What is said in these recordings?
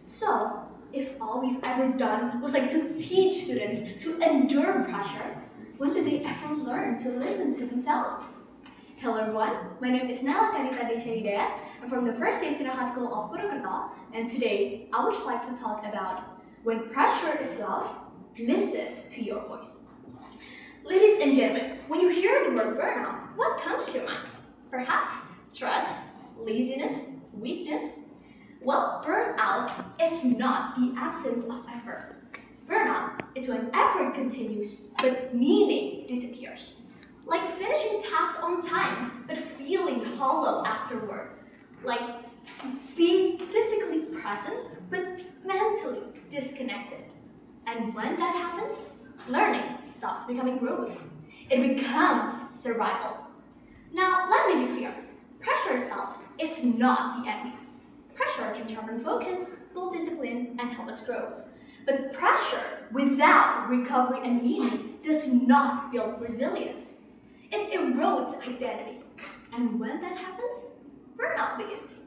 So, if all we've ever done was to teach students to endure pressure, when did they ever learn to listen to themselves? Hello everyone, my name is Nala Kanita Deshaidea. I'm from the First State Senior High School of Purwokerto, and today I would like to talk about when pressure is loud, listen to your voice. Ladies and gentlemen, when you hear the word burnout, what comes to your mind? Perhaps stress, laziness, weakness? Well, burnout is not the absence of effort. Burnout is when effort continues, but meaning disappears. Like finishing tasks on time, but feeling hollow afterward. Like being physically present, but mentally disconnected. And when that happens, learning stops becoming growth. It becomes survival. Now, let me be clear. Pressure itself is not the enemy. Pressure can sharpen focus, build discipline, and help us grow. But pressure without recovery and meaning does not build resilience. It erodes identity. And when that happens, burnout begins.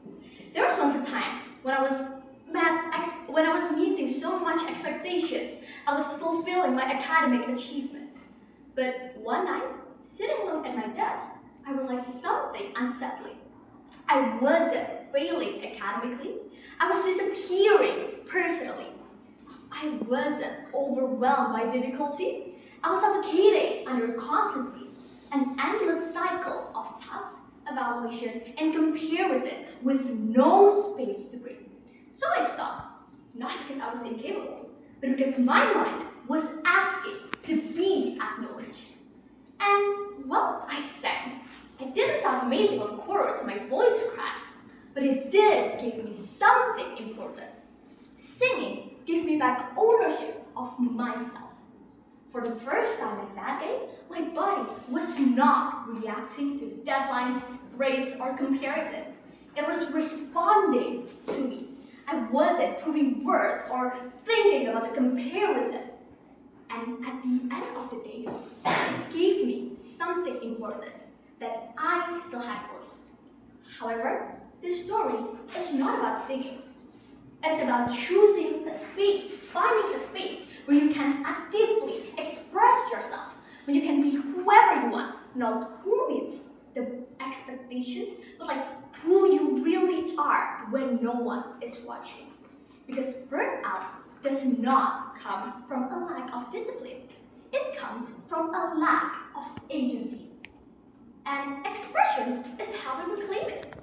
There was once a time when I was meeting so much expectations, I was fulfilling my academic achievements. But one night, sitting alone at my desk, I realized something unsettling. I wasn't failing academically. I was disappearing personally. I wasn't overwhelmed by difficulty. I was suffocating under constantly an endless cycle of tasks, evaluation, and comparison with no space to breathe. So I stopped, not because I was incapable, but because my mind was asking to be acknowledged. And well, I sang. It didn't sound amazing, of course, my voice cracked, but it did give me something important. Singing gave me back ownership of myself. For the first time in that day, my body was not reacting to deadlines, grades, or comparison. It was responding to me. I wasn't proving worth or thinking about the comparison. And at the end of the day, it gave me something important, that I still had voice. However, this story is not about singing. It's about choosing a space, finding a space where you can actively express yourself, when you can be whoever you want, not who meets the expectations, but who you really are when no one is watching. Because burnout does not come from a lack of discipline. It comes from a lack of agency. And expression is how we reclaim it.